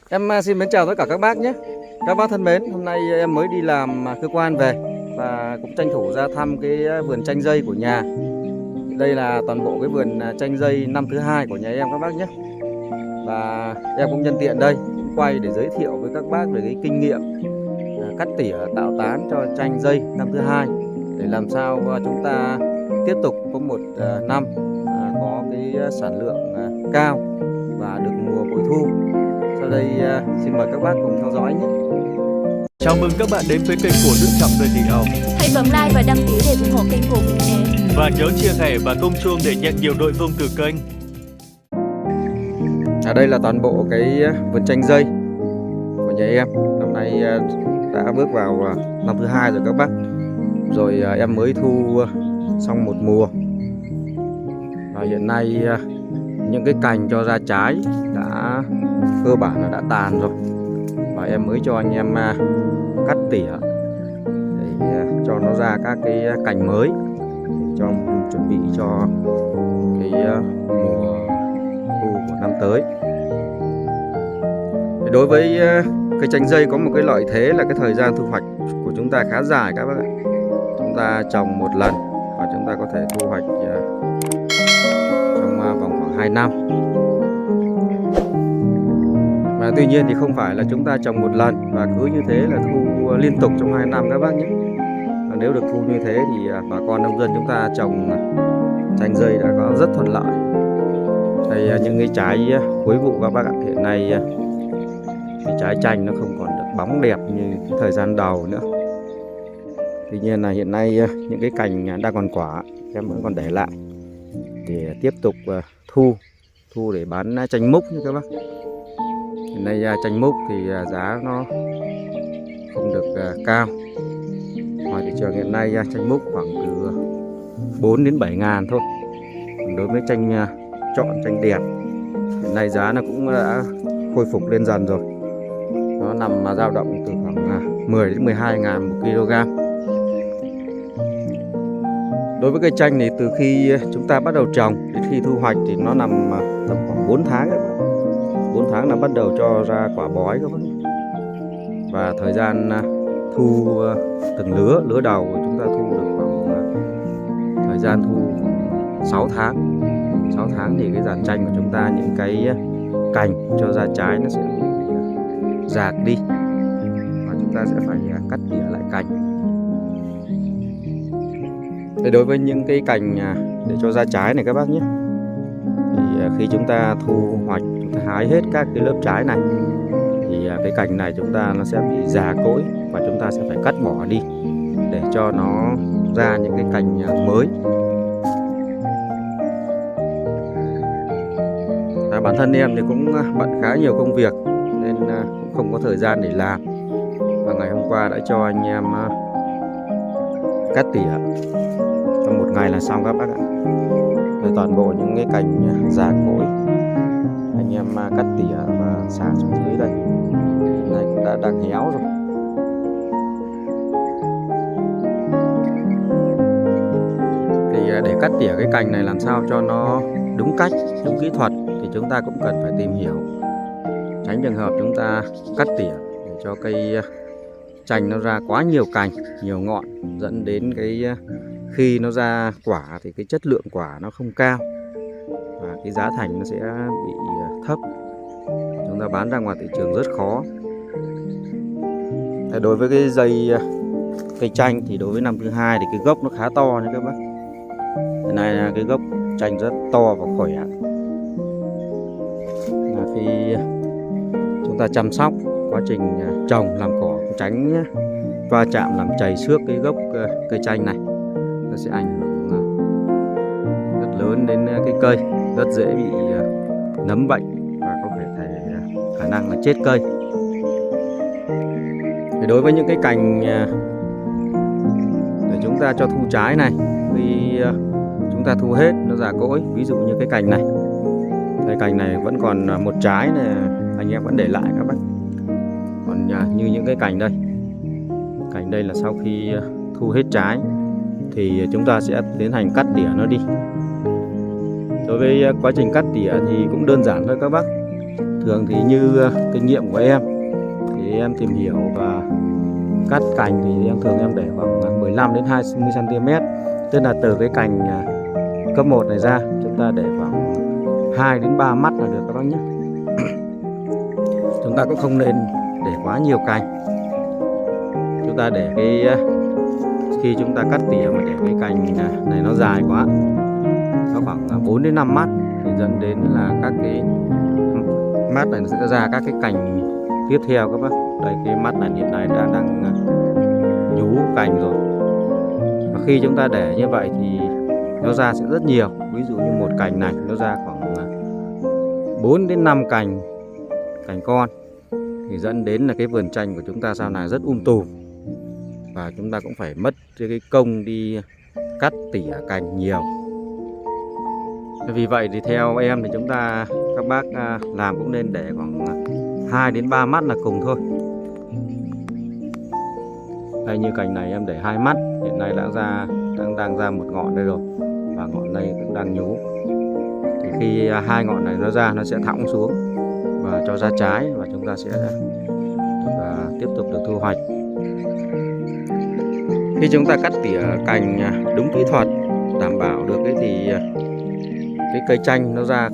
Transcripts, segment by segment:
Em xin mến chào tất cả các bác nhé. Các bác thân mến, hôm nay em mới đi làm cơ quan về và cũng tranh thủ ra thăm cái vườn chanh dây của nhà. Đây là toàn bộ cái vườn chanh dây năm thứ hai của nhà em các bác nhé. Và em cũng nhân tiện đây quay để giới thiệu với các bác về cái kinh nghiệm cắt tỉa tạo tán cho chanh dây năm thứ hai, để làm sao chúng ta tiếp tục có một năm có cái sản lượng cao và được mùa bội thu. Sau đây xin mời các bác cùng theo dõi nhé. Chào mừng các bạn đến với kênh của Đức Trọng Radio. Hãy bấm like và đăng ký để ủng hộ kênh của mình nhé. Và nhớ chia sẻ và tung chuông để nhận nhiều nội dung từ kênh. Ở đây là toàn bộ cái vườn chanh dây của nhà em. Năm nay đã bước vào năm thứ hai rồi các bác. Rồi em mới thu xong một mùa. Và hiện nay những cái cành cho ra trái đã cơ bản là đã tàn rồi. Và em mới cho anh em cắt tỉa để cho nó ra các cái cành mới, cho chuẩn bị cho cái mùa thu của năm tới. Đối với cây chanh dây có một cái lợi thế là cái thời gian thu hoạch của chúng ta khá dài các bác ạ. Chúng ta trồng một lần và chúng ta có thể thu hoạch trong vòng khoảng 2 năm. Và tuy nhiên thì không phải là chúng ta trồng một lần và cứ như thế là thu liên tục trong 2 năm các bác nhé. Và nếu được thu như thế thì bà con nông dân chúng ta trồng chanh dây đã có rất thuận lợi. Đây những cái trái cuối vụ các bác ạ. Hiện nay cái trái chanh nó không còn được bóng đẹp như cái thời gian đầu nữa. Tuy nhiên là hiện nay những cái cành đang còn quả em vẫn còn để lại để tiếp tục thu để bán chanh múc như các bác. Hiện nay chanh múc thì giá nó không được cao. Ngoài thị trường hiện nay chanh múc khoảng từ 4 đến 7 ngàn thôi. Còn đối với chanh trọn, chanh đẹp, hiện nay giá nó cũng đã khôi phục lên dần rồi. Nó nằm dao động từ khoảng 10 đến 12 ngàn một kg. Đối với cây chanh thì từ khi chúng ta bắt đầu trồng đến khi thu hoạch thì nó nằm tầm khoảng 4 tháng ấy. 4 tháng là bắt đầu cho ra quả bói các bác. Và thời gian thu từng lứa đầu của chúng ta thu được khoảng thời gian thu khoảng 6 tháng. 6 tháng thì cái dàn chanh của chúng ta, những cái cành cho ra trái nó sẽ bị rạc đi và chúng ta sẽ phải cắt tỉa lại cành. Thế đối với những cái cành để cho ra trái này các bác nhé, thì khi chúng ta thu hoạch, chúng ta hái hết các cái lớp trái này thì cái cành này chúng ta nó sẽ bị già cỗi và chúng ta sẽ phải cắt bỏ đi để cho nó ra những cái cành mới. Bản thân em thì cũng bận khá nhiều công việc nên cũng không có thời gian để làm. Và ngày hôm qua đã cho anh em cắt tỉa trong một ngày là xong các bác ạ. Rồi toàn bộ những cái cành già cỗi anh em cắt tỉa và xả xuống dưới đây. Hiện nay cũng đã đang héo rồi. Thì để cắt tỉa cái cành này làm sao cho nó đúng cách, đúng kỹ thuật thì chúng ta cũng cần phải tìm hiểu, tránh trường hợp chúng ta cắt tỉa để cho cây chanh nó ra quá nhiều cành, nhiều ngọn, dẫn đến cái khi nó ra quả thì cái chất lượng quả nó không cao và cái giá thành nó sẽ bị thấp, chúng ta bán ra ngoài thị trường rất khó. Đối với cái cây chanh thì đối với năm thứ hai thì cái gốc nó khá to nha các bác. Hiện nay là cái gốc chanh rất to và khỏe. Khi chúng ta chăm sóc, quá trình trồng làm cỏ tránh va chạm làm chảy xước cái gốc cây chanh này, nó sẽ ảnh hưởng rất lớn đến cái cây, rất dễ bị nấm bệnh và có thể khả năng là chết cây. Thì đối với những cái cành để chúng ta cho thu trái này, khi chúng ta thu hết nó già cỗi, ví dụ như cái cành này, cái cành này vẫn còn một trái này anh em vẫn để lại các bác. Còn như những cái cành đây là sau khi thu hết trái thì chúng ta sẽ tiến hành cắt tỉa nó đi. Đối với quá trình cắt tỉa thì cũng đơn giản thôi các bác. Thường thì như kinh nghiệm của em thì em tìm hiểu và cắt cành thì em để khoảng 15 đến 20 cm, tức là từ cái cành cấp 1 này ra chúng ta để khoảng 2 đến 3 mắt là được các bác nhé. Chúng ta cũng không nên để quá nhiều cành. Chúng ta để khi chúng ta cắt tỉa mà để cái cành này nó dài quá, nó khoảng 4 đến 5 mắt thì dẫn đến là các cái mắt này sẽ ra các cái cành tiếp theo các bác. Đây, cái mắt này hiện nay đang nhú cành rồi. Và khi chúng ta để như vậy thì nó ra sẽ rất nhiều. Ví dụ như một cành này nó ra khoảng 4 đến 5 cành con, thì dẫn đến là cái vườn chanh của chúng ta sau này rất tùm, và chúng ta cũng phải mất cái công đi cắt tỉa cành nhiều. Vì vậy thì theo em thì các bác làm cũng nên để khoảng 2 đến 3 mắt là cùng thôi. Đây, như cành này em để 2 mắt, hiện nay đang ra một ngọn đây rồi, và ngọn này cũng đang nhú. Thì khi 2 ngọn này nó ra, nó sẽ thõng xuống và cho ra trái, và chúng ta sẽ tiếp tục được thu hoạch. Khi chúng ta cắt tỉa cành đúng kỹ thuật, đảm bảo được thì cái cây chanh nó ra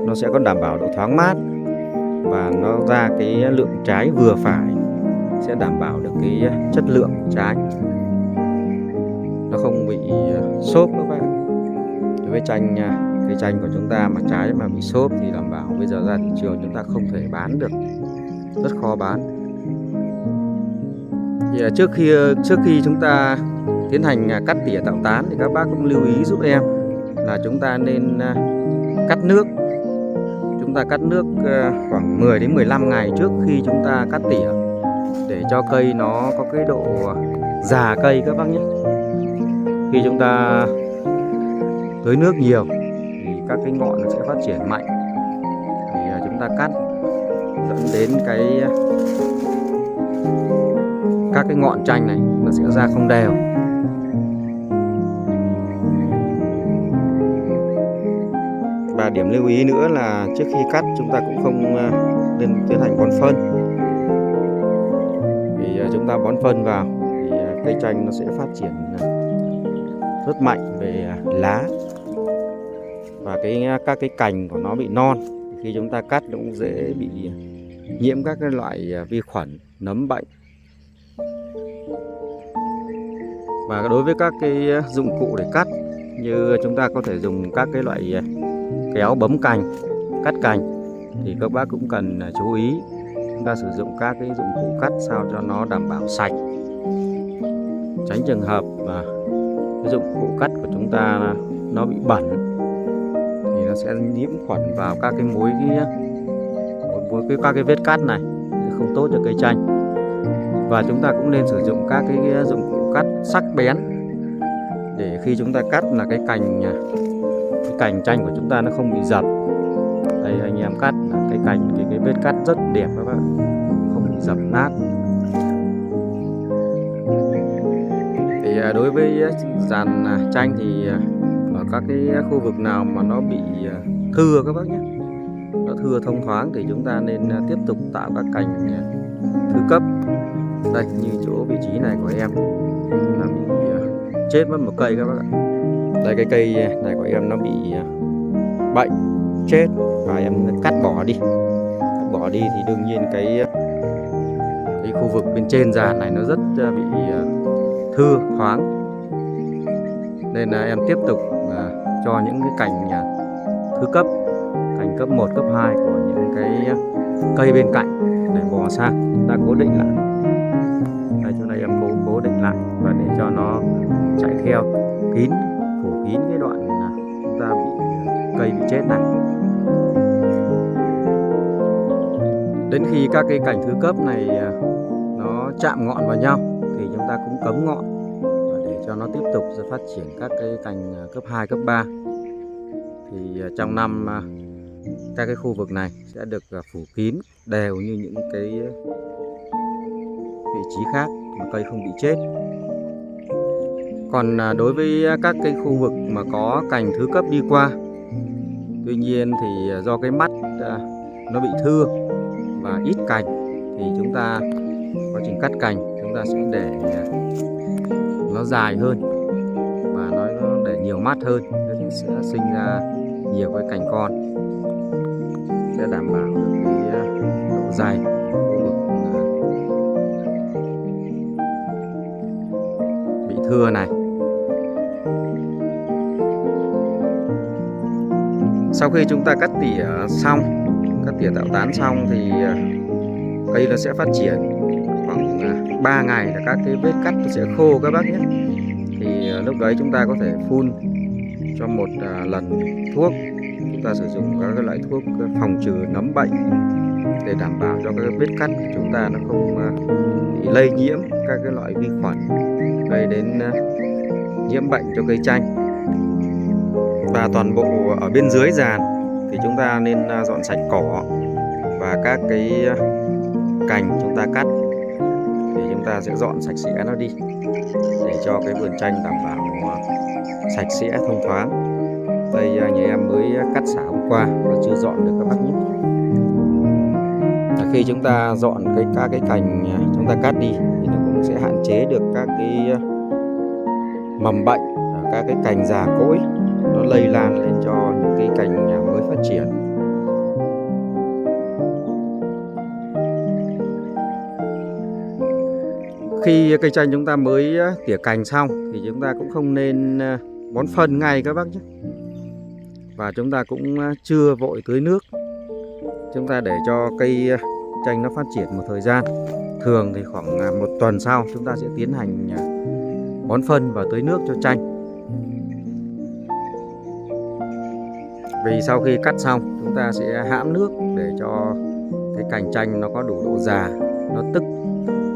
nó sẽ có đảm bảo độ thoáng mát, và nó ra cái lượng trái vừa phải, sẽ đảm bảo được cái chất lượng trái, nó không bị xốp các bạn. Đối với cây chanh của chúng ta mà trái mà bị xốp thì đảm bảo bây giờ ra thị trường chúng ta không thể bán được, rất khó bán. Thì trước khi chúng ta tiến hành cắt tỉa tạo tán thì các bác cũng lưu ý giúp em là chúng ta nên cắt nước. Chúng ta cắt nước khoảng 10 đến 15 ngày trước khi chúng ta cắt tỉa, để cho cây nó có cái độ già cây các bác nhé. Khi chúng ta tưới nước nhiều thì các cái ngọn nó sẽ phát triển mạnh, thì chúng ta cắt dẫn đến các cái ngọn chanh này nó sẽ ra không đều. Và điểm lưu ý nữa là trước khi cắt chúng ta cũng không nên tiến hành bón phân. Vì chúng ta bón phân vào thì cây chanh nó sẽ phát triển rất mạnh về lá, và các cái cành của nó bị non. Khi chúng ta cắt nó cũng dễ bị nhiễm các cái loại vi khuẩn, nấm bệnh. Và đối với các cái dụng cụ để cắt, như chúng ta có thể dùng các cái loại kéo bấm cành, cắt cành, thì các bác cũng cần chú ý chúng ta sử dụng các cái dụng cụ cắt sao cho nó đảm bảo sạch, tránh trường hợp mà cái dụng cụ cắt của chúng ta nó bị bẩn thì nó sẽ nhiễm khuẩn vào các cái các cái vết cắt này, không tốt cho cây chanh. Và chúng ta cũng nên sử dụng các cái dụng cụ cắt sắc bén, để khi chúng ta cắt là cái cành chanh của chúng ta nó không bị dập. Đây anh em cắt là cái vết cắt rất đẹp các bạn, không bị dập nát. Thì đối với dàn chanh thì ở các cái khu vực nào mà nó bị thưa các bác nhé, nó thưa thông thoáng, thì chúng ta nên tiếp tục tạo các cành thứ cấp. Đây, như chỗ vị trí này của em nó bị chết mất một cây các bác ạ. Đây, cái cây này của em nó bị bệnh chết, và em cắt bỏ đi. Thì đương nhiên cái khu vực bên trên giàn này nó rất bị thưa thoáng, nên là em tiếp tục cho những cái cành thứ cấp, cành cấp 1, cấp 2 của những cái cây bên cạnh để bò sang, chúng ta cố định lại. Đây, chỗ này em cố định lại và để cho nó chạy theo kín, phủ kín cái đoạn chúng ta cây bị chết này. Đến khi các cái cành thứ cấp này nó chạm ngọn vào nhau thì chúng ta cũng cấm ngọn, và để cho nó tiếp tục phát triển các cái cành cấp 2, cấp 3. Thì trong năm các cái khu vực này sẽ được phủ kín đều như những cái vị trí khác mà cây không bị chết. Còn đối với các cái khu vực mà có cành thứ cấp đi qua, tuy nhiên thì do cái mắt nó bị thưa và ít cành thì chúng ta quá trình cắt cành chúng ta sẽ để nó dài hơn và nó để nhiều mát hơn, nó sẽ sinh ra nhiều cái cành con, sẽ đảm bảo được cái độ dày khu vực bị thưa này. Sau khi chúng ta cắt tỉa xong, cắt tỉa tạo tán xong thì cây nó sẽ phát triển khoảng 3 ngày là các cái vết cắt nó sẽ khô các bác nhé. Thì lúc đấy chúng ta có thể phun cho một lần thuốc, chúng ta sử dụng các cái loại thuốc phòng trừ nấm bệnh để đảm bảo cho các vết cắt của chúng ta nó không bị lây nhiễm các cái loại vi khuẩn gây đến nhiễm bệnh cho cây chanh. Và toàn bộ ở bên dưới giàn thì chúng ta nên dọn sạch cỏ và các cái cành chúng ta cắt thì chúng ta sẽ dọn sạch sẽ nó đi để cho cái vườn chanh đảm bảo sạch sẽ thông thoáng. Đây nhà em mới cắt xả hôm qua và chưa dọn được các bác nhé. Khi chúng ta dọn các cái cành chúng ta cắt đi thì nó cũng sẽ hạn chế được các cái mầm bệnh, các cái cành già cỗi nó lây lan lên cho những cái cành mới phát triển. Khi cây chanh chúng ta mới tỉa cành xong thì chúng ta cũng không nên bón phân ngay các bác nhé. Và chúng ta cũng chưa vội tưới nước. Chúng ta để cho cây chanh nó phát triển một thời gian. Thường thì khoảng 1 tuần sau chúng ta sẽ tiến hành bón phân và tưới nước cho chanh. Vì sau khi cắt xong chúng ta sẽ hãm nước để cho cái cành chanh nó có đủ độ già, nó tức.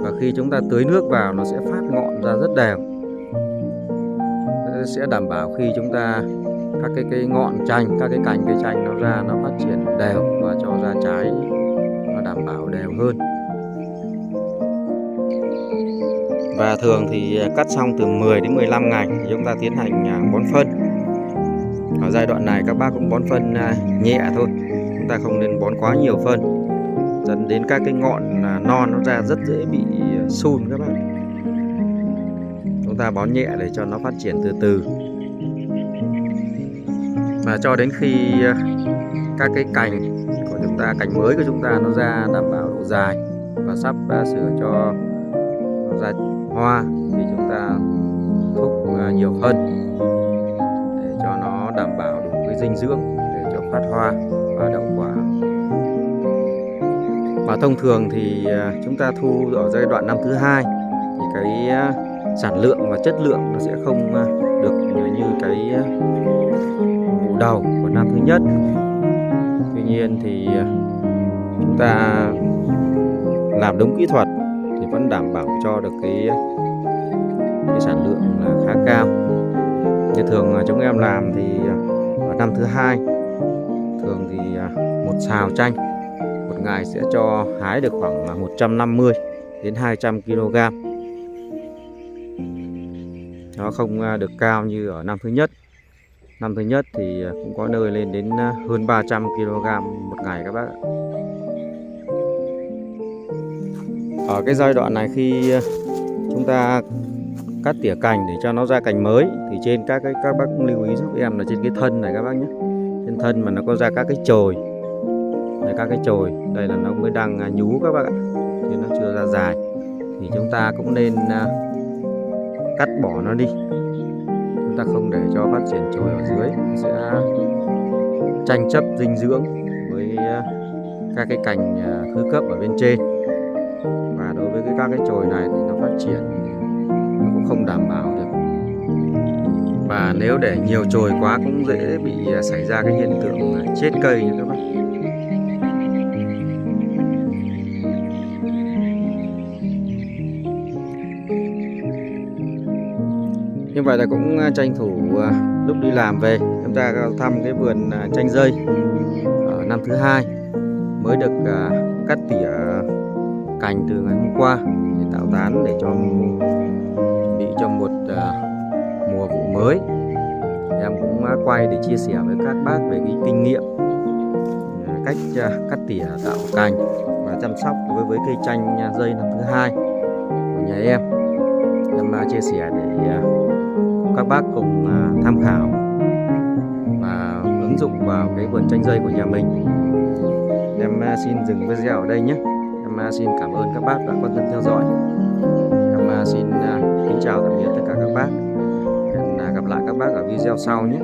Và khi chúng ta tưới nước vào nó sẽ phát ngọn ra rất đều. Nó sẽ đảm bảo khi chúng ta các cái ngọn chanh, các cái cành cây chanh nó ra nó phát triển đều và cho ra trái nó đảm bảo đều hơn. Và thường thì cắt xong từ 10 đến 15 ngày thì chúng ta tiến hành bón phân. Ở giai đoạn này các bác cũng bón phân nhẹ thôi, chúng ta không nên bón quá nhiều phân dẫn đến các cái ngọn non nó ra rất dễ bị sun các bác. Chúng ta bón nhẹ để cho nó phát triển từ từ. Và cho đến khi các cái cành của chúng ta, cành mới của chúng ta nó ra đảm bảo độ dài và sắp sửa cho nó ra hoa thì chúng ta thúc nhiều phân để cho nó đảm bảo đủ cái dinh dưỡng để cho phát hoa và đậu quả. Và thông thường thì chúng ta thu ở giai đoạn năm thứ 2 thì cái sản lượng và chất lượng nó sẽ không được như cái vụ đầu của năm thứ nhất. Tuy nhiên thì chúng ta làm đúng kỹ thuật thì vẫn đảm bảo cho được cái sản lượng khá cao. Như thường chúng em làm thì ở năm thứ 2 thường thì một sào chanh một ngày sẽ cho hái được khoảng 150 đến 200 kg. Nó không được cao như ở năm thứ nhất. Năm thứ nhất thì cũng có nơi lên đến hơn 300 kg một ngày các bác ạ. Ở cái giai đoạn này khi chúng ta cắt tỉa cành để cho nó ra cành mới thì trên các bác cũng lưu ý giúp em là trên cái thân này các bác nhé. Trên thân mà nó có ra các cái chồi. Đây, các cái chồi đây là nó mới đang nhú các bác ạ, chứ nó chưa ra dài thì chúng ta cũng nên cắt bỏ nó đi. Chúng ta không để cho phát triển chồi ở dưới, sẽ tranh chấp dinh dưỡng với các cái cành thứ cấp ở bên trên. Và đối với các cái chồi này thì nó phát triển nó cũng không đảm bảo được. Và nếu để nhiều chồi quá cũng dễ bị xảy ra cái hiện tượng chết cây như các bác. Như vậy là cũng tranh thủ lúc đi làm về chúng ta thăm cái vườn chanh dây ở năm thứ 2 mới được cắt tỉa cành từ ngày hôm qua để tạo tán để cho chuẩn bị cho một mùa vụ mới. Em cũng quay để chia sẻ với các bác về cái kinh nghiệm cách cắt tỉa tạo cành và chăm sóc đối với cây chanh dây năm thứ 2 của nhà em. Em chia sẻ để các bác cùng tham khảo và ứng dụng vào cái vườn chanh dây của nhà mình. Em xin dừng video ở đây nhé. Em xin cảm ơn các bác đã quan tâm theo dõi. Em xin kính chào tạm biệt tất cả các bác. Hẹn gặp lại các bác ở video sau nhé.